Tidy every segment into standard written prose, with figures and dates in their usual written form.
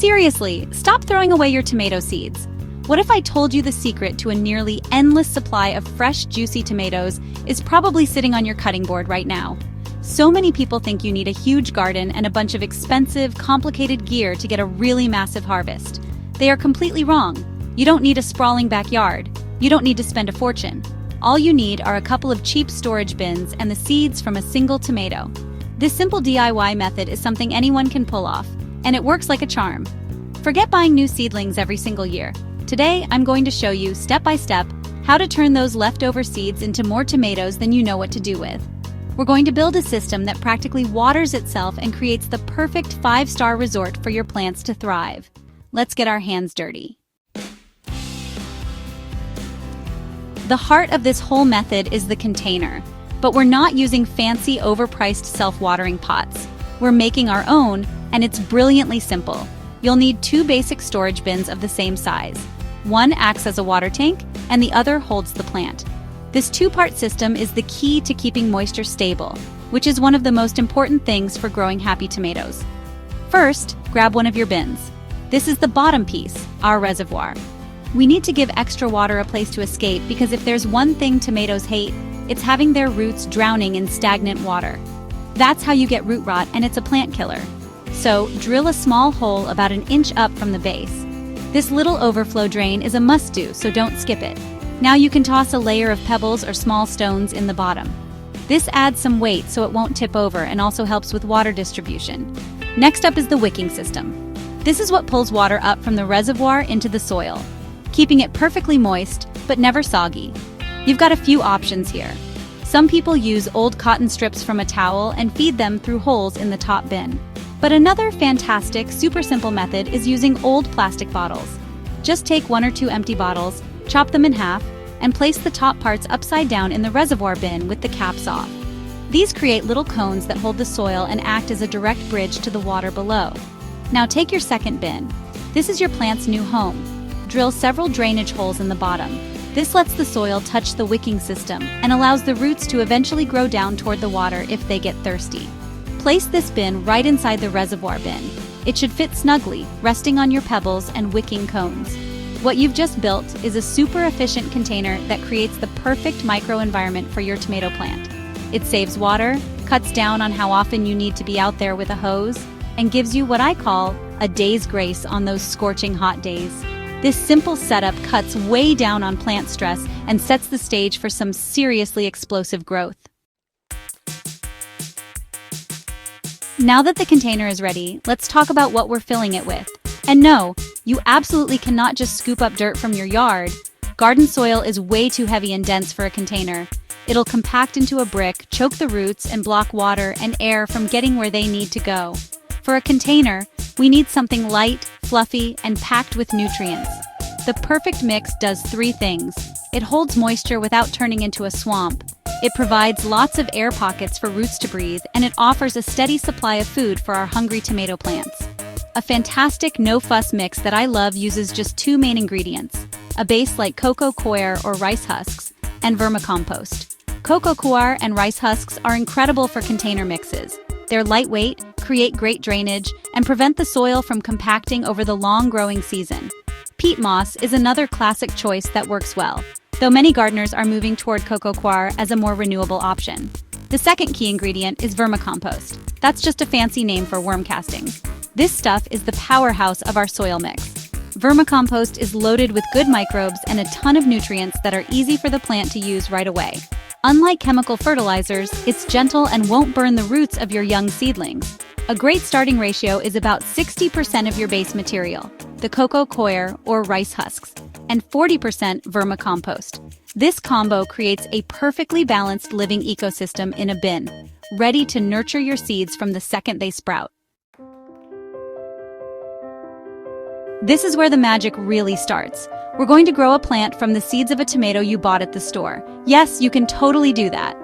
Seriously, stop throwing away your tomato seeds. What if I told you the secret to a nearly endless supply of fresh, juicy tomatoes is probably sitting on your cutting board right now? So many people think you need a huge garden and a bunch of expensive, complicated gear to get a really massive harvest. They are completely wrong. You don't need a sprawling backyard. You don't need to spend a fortune. All you need are a couple of cheap storage bins and the seeds from a single tomato. This simple DIY method is something anyone can pull off, and it works like a charm. Forget buying new seedlings every single year. Today, I'm going to show you, step by step, how to turn those leftover seeds into more tomatoes than you know what to do with. We're going to build a system that practically waters itself and creates the perfect 5-star resort for your plants to thrive. Let's get our hands dirty. The heart of this whole method is the container, but we're not using fancy, overpriced self-watering pots. We're making our own, and it's brilliantly simple. You'll need 2 basic storage bins of the same size. One acts as a water tank, and the other holds the plant. This 2-part system is the key to keeping moisture stable, which is one of the most important things for growing happy tomatoes. First, grab one of your bins. This is the bottom piece, our reservoir. We need to give extra water a place to escape because if there's one thing tomatoes hate, it's having their roots drowning in stagnant water. That's how you get root rot, and it's a plant killer. So, drill a small hole about 1 inch up from the base. This little overflow drain is a must-do, so don't skip it. Now you can toss a layer of pebbles or small stones in the bottom. This adds some weight so it won't tip over and also helps with water distribution. Next up is the wicking system. This is what pulls water up from the reservoir into the soil, keeping it perfectly moist, but never soggy. You've got a few options here. Some people use old cotton strips from a towel and feed them through holes in the top bin. But another fantastic, super simple method is using old plastic bottles. Just take 1 or 2 empty bottles, chop them in half, and place the top parts upside down in the reservoir bin with the caps off. These create little cones that hold the soil and act as a direct bridge to the water below. Now take your second bin. This is your plant's new home. Drill several drainage holes in the bottom. This lets the soil touch the wicking system and allows the roots to eventually grow down toward the water if they get thirsty. Place this bin right inside the reservoir bin. It should fit snugly, resting on your pebbles and wicking cones. What you've just built is a super efficient container that creates the perfect microenvironment for your tomato plant. It saves water, cuts down on how often you need to be out there with a hose, and gives you what I call a day's grace on those scorching hot days. This simple setup cuts way down on plant stress and sets the stage for some seriously explosive growth. Now that the container is ready, let's talk about what we're filling it with. And no, you absolutely cannot just scoop up dirt from your yard. Garden soil is way too heavy and dense for a container. It'll compact into a brick, choke the roots, and block water and air from getting where they need to go. For a container, we need something light, fluffy, and packed with nutrients. The perfect mix does 3 things. It holds moisture without turning into a swamp. It provides lots of air pockets for roots to breathe, and it offers a steady supply of food for our hungry tomato plants. A fantastic no-fuss mix that I love uses just 2 main ingredients, a base like cocoa coir or rice husks, and vermicompost. Cocoa coir and rice husks are incredible for container mixes. They're lightweight, create great drainage, and prevent the soil from compacting over the long growing season. Peat moss is another classic choice that works well, though many gardeners are moving toward cocoa coir as a more renewable option. The second key ingredient is vermicompost. That's just a fancy name for worm castings. This stuff is the powerhouse of our soil mix. Vermicompost is loaded with good microbes and a ton of nutrients that are easy for the plant to use right away. Unlike chemical fertilizers, it's gentle and won't burn the roots of your young seedlings. A great starting ratio is about 60% of your base material, the cocoa coir or rice husks, and 40% vermicompost. This combo creates a perfectly balanced living ecosystem in a bin, ready to nurture your seeds from the second they sprout. This is where the magic really starts. We're going to grow a plant from the seeds of a tomato you bought at the store. Yes, you can totally do that.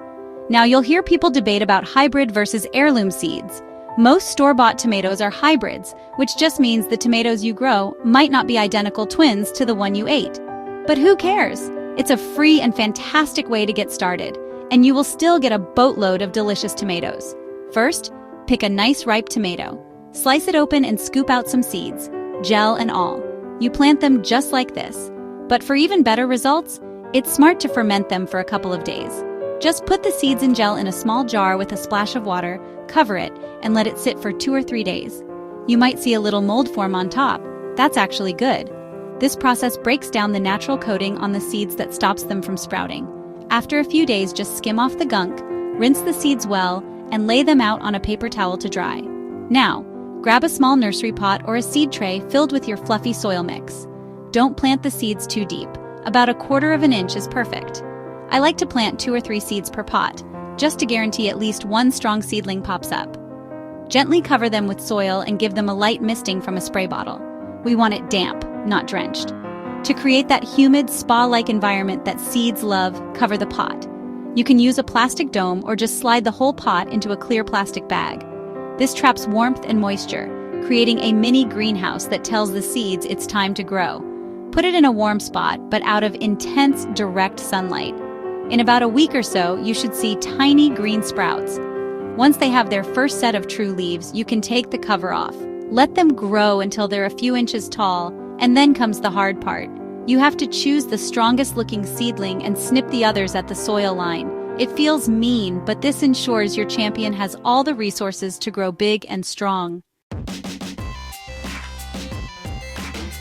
Now you'll hear people debate about hybrid versus heirloom seeds. Most store-bought tomatoes are hybrids, which just means the tomatoes you grow might not be identical twins to the one you ate. But who cares? It's a free and fantastic way to get started, and you will still get a boatload of delicious tomatoes. First, pick a nice ripe tomato. Slice it open and scoop out some seeds. gel and all. You plant them just like this. But for even better results, it's smart to ferment them for a couple of days. Just put the seeds and gel in a small jar with a splash of water, cover it, and let it sit for 2 or 3 days. You might see a little mold form on top. That's actually good. This process breaks down the natural coating on the seeds that stops them from sprouting. After a few days, just skim off the gunk, rinse the seeds well, and lay them out on a paper towel to dry. Now, grab a small nursery pot or a seed tray filled with your fluffy soil mix. Don't plant the seeds too deep. About 1/4 inch is perfect. I like to plant 2 or 3 seeds per pot, just to guarantee at least one strong seedling pops up. Gently cover them with soil and give them a light misting from a spray bottle. We want it damp, not drenched. To create that humid, spa-like environment that seeds love, cover the pot. You can use a plastic dome or just slide the whole pot into a clear plastic bag. This traps warmth and moisture, creating a mini greenhouse that tells the seeds it's time to grow. Put it in a warm spot, but out of intense, direct sunlight. In about a week or so, you should see tiny green sprouts. Once they have their first set of true leaves, you can take the cover off. Let them grow until they're a few inches tall, and then comes the hard part. You have to choose the strongest looking seedling and snip the others at the soil line. It feels mean, but this ensures your champion has all the resources to grow big and strong.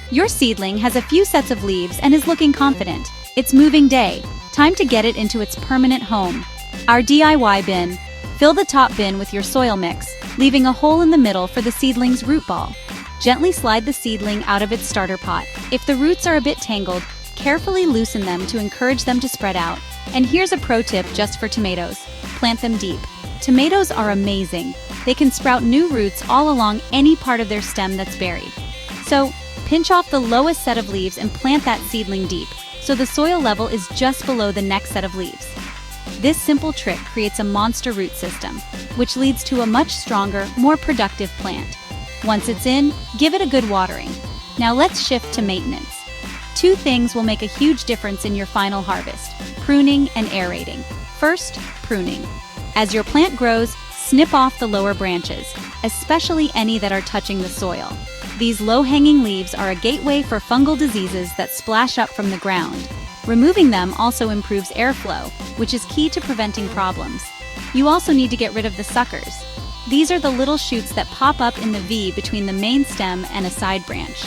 Your seedling has a few sets of leaves and is looking confident. It's moving day. Time to get it into its permanent home. Our DIY bin. Fill the top bin with your soil mix, leaving a hole in the middle for the seedling's root ball. Gently slide the seedling out of its starter pot. If the roots are a bit tangled, carefully loosen them to encourage them to spread out. And here's a pro tip just for tomatoes. Plant them deep. Tomatoes are amazing. They can sprout new roots all along any part of their stem that's buried. So, pinch off the lowest set of leaves and plant that seedling deep, so the soil level is just below the next set of leaves. This simple trick creates a monster root system, which leads to a much stronger, more productive plant. Once it's in, give it a good watering. Now let's shift to maintenance. 2 things will make a huge difference in your final harvest: pruning and aerating. First, pruning. As your plant grows, snip off the lower branches, especially any that are touching the soil. These low-hanging leaves are a gateway for fungal diseases that splash up from the ground. Removing them also improves airflow, which is key to preventing problems. You also need to get rid of the suckers. These are the little shoots that pop up in the V between the main stem and a side branch.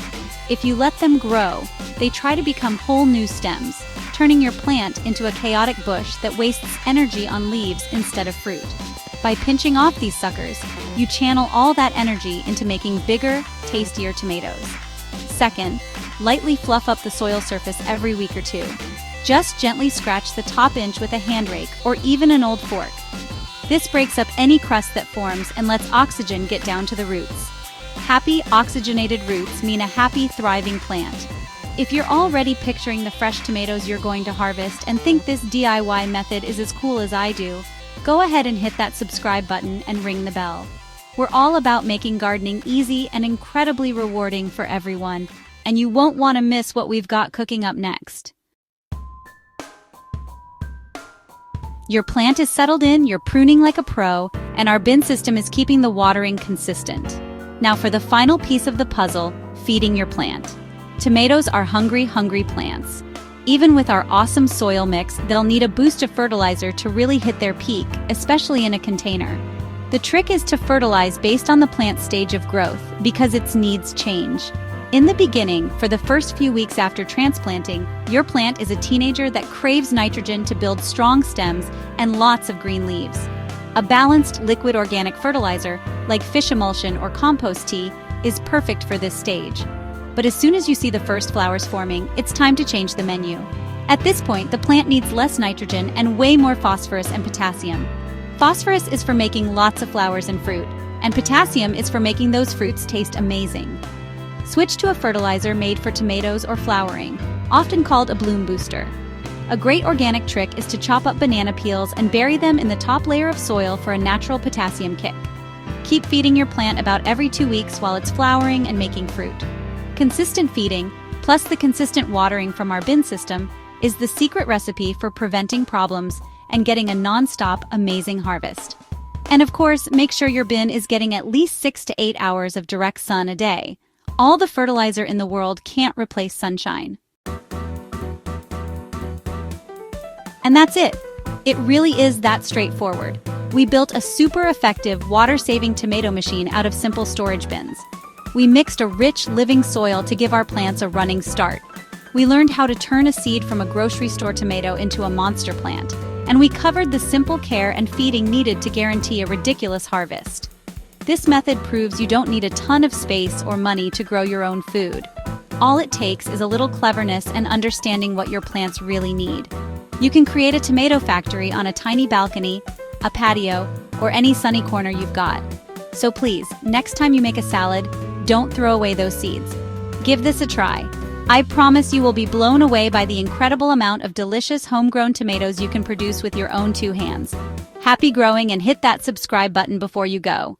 If you let them grow, they try to become whole new stems, turning your plant into a chaotic bush that wastes energy on leaves instead of fruit. By pinching off these suckers, you channel all that energy into making bigger, tastier tomatoes. Second, lightly fluff up the soil surface every week or 2. Just gently scratch the top inch with a hand rake or even an old fork. This breaks up any crust that forms and lets oxygen get down to the roots. Happy, oxygenated roots mean a happy, thriving plant. If you're already picturing the fresh tomatoes you're going to harvest and think this DIY method is as cool as I do, go ahead and hit that subscribe button and ring the bell. We're all about making gardening easy and incredibly rewarding for everyone, and you won't want to miss what we've got cooking up next. Your plant is settled in, you're pruning like a pro, and our bin system is keeping the watering consistent. Now for the final piece of the puzzle, feeding your plant. Tomatoes are hungry, hungry plants. Even with our awesome soil mix, they'll need a boost of fertilizer to really hit their peak, especially in a container. The trick is to fertilize based on the plant's stage of growth, because its needs change. In the beginning, for the first few weeks after transplanting, your plant is a teenager that craves nitrogen to build strong stems and lots of green leaves. A balanced liquid organic fertilizer, like fish emulsion or compost tea, is perfect for this stage. But as soon as you see the first flowers forming, it's time to change the menu. At this point, the plant needs less nitrogen and way more phosphorus and potassium. Phosphorus is for making lots of flowers and fruit, and potassium is for making those fruits taste amazing. Switch to a fertilizer made for tomatoes or flowering, often called a bloom booster. A great organic trick is to chop up banana peels and bury them in the top layer of soil for a natural potassium kick. Keep feeding your plant about every 2 weeks while it's flowering and making fruit. Consistent feeding, plus the consistent watering from our bin system, is the secret recipe for preventing problems and getting a non-stop amazing harvest. And of course, make sure your bin is getting at least 6 to 8 hours of direct sun a day. All the fertilizer in the world can't replace sunshine. And that's it. It really is that straightforward. We built a super effective, water-saving tomato machine out of simple storage bins. We mixed a rich, living soil to give our plants a running start. We learned how to turn a seed from a grocery store tomato into a monster plant. And we covered the simple care and feeding needed to guarantee a ridiculous harvest. This method proves you don't need a ton of space or money to grow your own food. All it takes is a little cleverness and understanding what your plants really need. You can create a tomato factory on a tiny balcony, a patio, or any sunny corner you've got. So please, next time you make a salad, don't throw away those seeds. Give this a try. I promise you will be blown away by the incredible amount of delicious homegrown tomatoes you can produce with your own two hands. Happy growing and hit that subscribe button before you go.